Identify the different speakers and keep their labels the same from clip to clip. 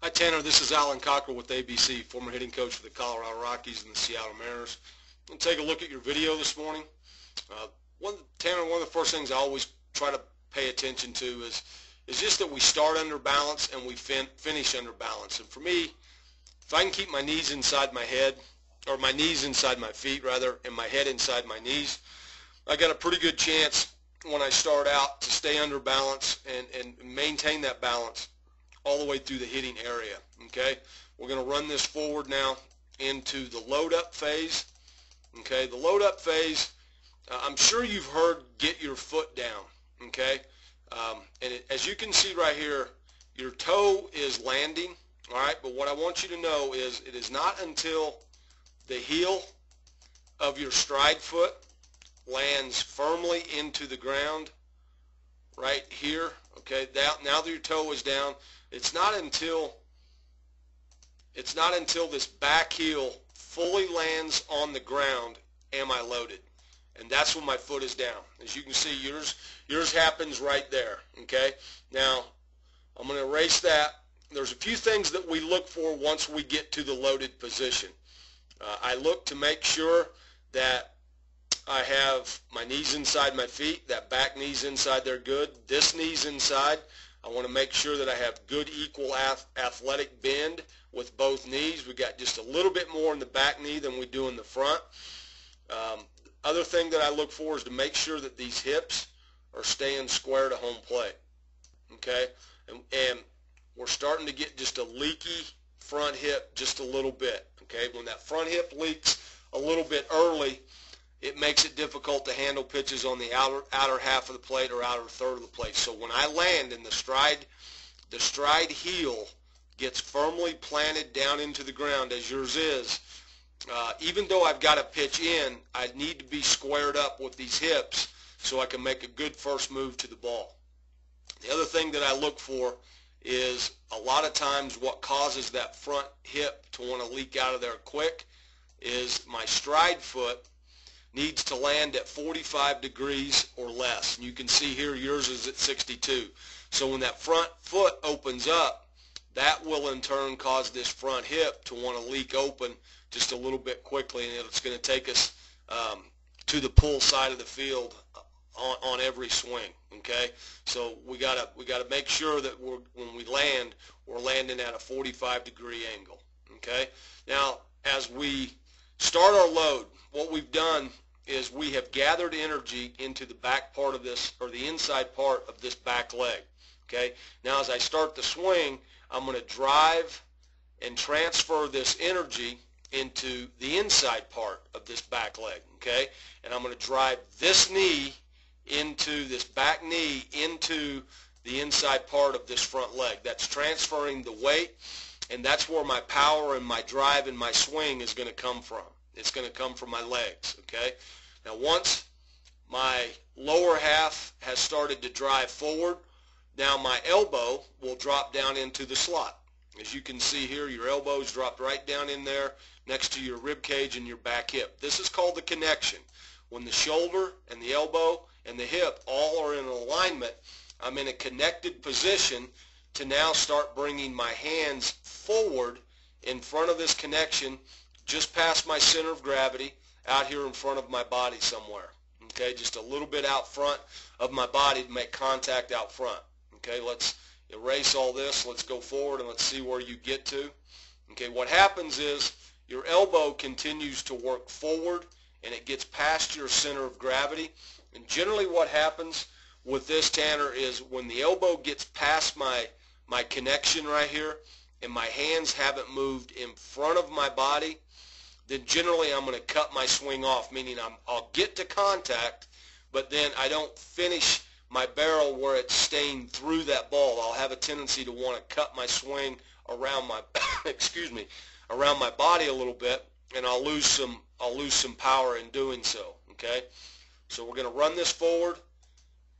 Speaker 1: Hi Tanner, this is Alan Cockrell with ABC, former hitting coach for the Colorado Rockies and the Seattle Mariners. I'm going to take a look at your video this morning. Tanner, one of the first things I always try to pay attention to is just that we start under balance and we finish under balance. And for me, if I can keep my knees inside my head, or my knees inside my feet rather, and my head inside my knees, I got a pretty good chance when I start out to stay under balance and maintain that balance all the way through the hitting area. Okay, we're going to run this forward now into the load up phase. Okay, the load up phase, I'm sure you've heard get your foot down. Okay, as you can see right here, your toe is landing. All right, but what I want you to know is it is not until the heel of your stride foot lands firmly into the ground right here. Okay, now that your toe is down, it's not until this back heel fully lands on the ground am I loaded, and that's when my foot is down. As you can see, yours happens right there. Okay, now I'm going to erase that. There's a few things that we look for once we get to the loaded position. I look to make sure that I have my knees inside my feet, that back knee's inside there good, this knee's inside. I want to make sure that I have good equal athletic bend with both knees. We got just a little bit more in the back knee than we do in the front. Other thing that I look for is to make sure that these hips are staying square to home plate. Okay, and we're starting to get just a leaky front hip just a little bit. Okay, when that front hip leaks a little bit early, it makes it difficult to handle pitches on the outer half of the plate or outer third of the plate. So when I land in the stride heel gets firmly planted down into the ground, as yours is, even though I've got to pitch in, I need to be squared up with these hips so I can make a good first move to the ball. The other thing that I look for is a lot of times what causes that front hip to want to leak out of there quick is my stride foot needs to land at 45 degrees or less. And you can see here yours is at 62. So when that front foot opens up, that will in turn cause this front hip to want to leak open just a little bit quickly, and it's going to take us to the pull side of the field on every swing. Okay, so we gotta make sure that when we land, we're landing at a 45-degree angle. Okay, now as we start our load, what we've done is we have gathered energy into the back part of this, or the inside part of this back leg. Okay, now as I start the swing, I'm going to drive and transfer this energy into the inside part of this back leg. Okay, and I'm going to drive this knee into this back knee into the inside part of this front leg. That's transferring the weight, and that's where my power and my drive and my swing is going to come from. It's going to come from my legs. Okay, now once my lower half has started to drive forward, now my elbow will drop down into the slot. As you can see here, your elbow's dropped right down in there next to your rib cage and your back hip. This is called the connection. When the shoulder and the elbow and the hip all are in alignment, I'm in a connected position to now start bringing my hands forward in front of this connection, just past my center of gravity, out here in front of my body somewhere. Okay, just a little bit out front of my body to make contact out front. Okay, let's erase all this. Let's go forward and let's see where you get to. Okay, what happens is your elbow continues to work forward and it gets past your center of gravity. And generally what happens with this, Tanner, is when the elbow gets past my connection right here and my hands haven't moved in front of my body, then generally I'm going to cut my swing off, meaning I'll get to contact, but then I don't finish my barrel where it's staying through that ball. I'll have a tendency to want to cut my swing around my around my body a little bit, and I'll lose some power in doing so. Okay, so we're going to run this forward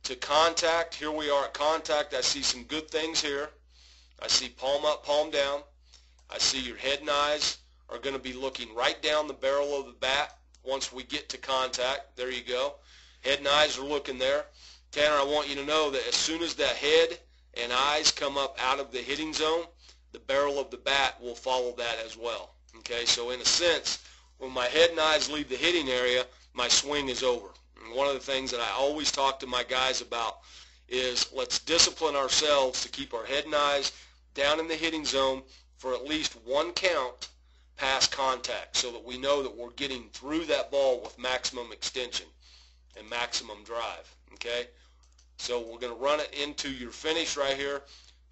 Speaker 1: to contact. Here we are at contact. I see some good things here. I see palm up, palm down. I see your head and eyes are going to be looking right down the barrel of the bat once we get to contact. There you go. Head and eyes are looking there. Tanner, I want you to know that as soon as that head and eyes come up out of the hitting zone, the barrel of the bat will follow that as well. Okay, so in a sense, when my head and eyes leave the hitting area, my swing is over. And one of the things that I always talk to my guys about is let's discipline ourselves to keep our head and eyes down in the hitting zone for at least one count past contact, so that we know that we're getting through that ball with maximum extension and maximum drive. Okay, so we're going to run it into your finish right here.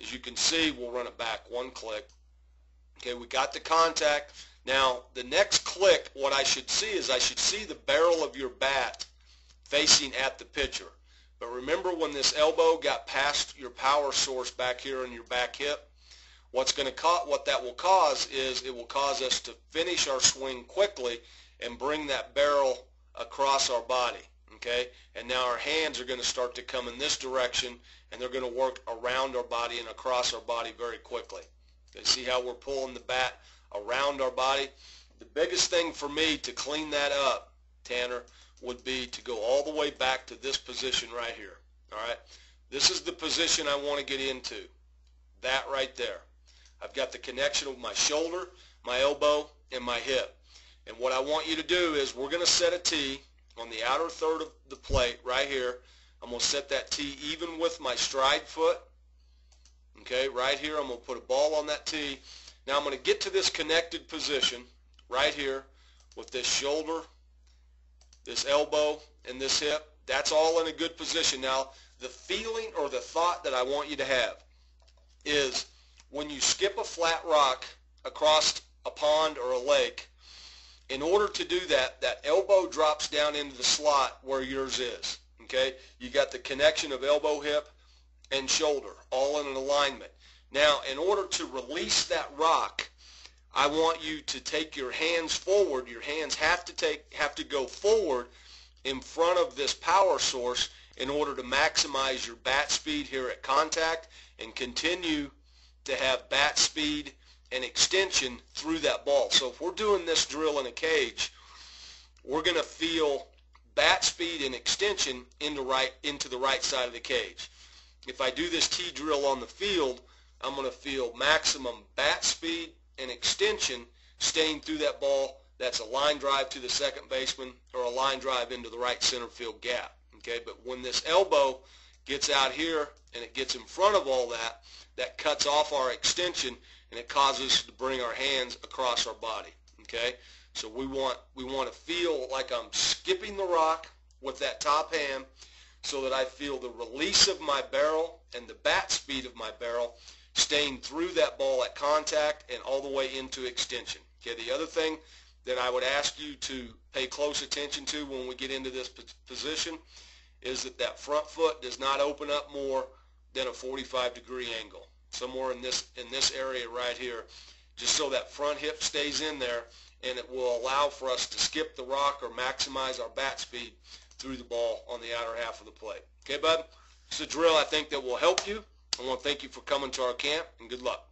Speaker 1: As you can see, we'll run it back one click. Okay, we got the contact. Now the next click, what I should see is I should see the barrel of your bat facing at the pitcher. But remember, when this elbow got past your power source back here in your back hip, what that will cause is it will cause us to finish our swing quickly and bring that barrel across our body. Okay, and now our hands are going to start to come in this direction, and they're going to work around our body and across our body very quickly. Okay, see how we're pulling the bat around our body? The biggest thing for me to clean that up, Tanner, would be to go all the way back to this position right here. All right, this is the position I want to get into, that right there. I've got the connection of my shoulder, my elbow, and my hip. And what I want you to do is we're going to set a tee on the outer third of the plate right here. I'm going to set that tee even with my stride foot. Okay, right here, I'm going to put a ball on that tee. Now I'm going to get to this connected position right here with this shoulder, this elbow, and this hip. That's all in a good position. Now, the feeling or the thought that I want you to have is when you skip a flat rock across a pond or a lake, in order to do that, that elbow drops down into the slot where yours is. Okay, you got the connection of elbow, hip, and shoulder all in an alignment. Now, in order to release that rock, I want you to take your hands forward. Your hands have to go forward in front of this power source in order to maximize your bat speed here at contact and continue to have bat speed and extension through that ball. So if we're doing this drill in a cage, we're going to feel bat speed and extension into the right side of the cage. If I do this tee drill on the field, I'm going to feel maximum bat speed and extension staying through that ball. That's a line drive to the second baseman or a line drive into the right center field gap. Okay, but when this elbow gets out here and it gets in front of all that, that cuts off our extension and it causes us to bring our hands across our body. Okay, so we want to feel like I'm skipping the rock with that top hand so that I feel the release of my barrel and the bat speed of my barrel staying through that ball at contact and all the way into extension. Okay, the other thing that I would ask you to pay close attention to when we get into this position is that front foot does not open up more than a 45-degree angle, somewhere in this area right here, just so that front hip stays in there, and it will allow for us to skip the rock or maximize our bat speed through the ball on the outer half of the plate. Okay, bud? It's a drill I think that will help you. I want to thank you for coming to our camp, and good luck.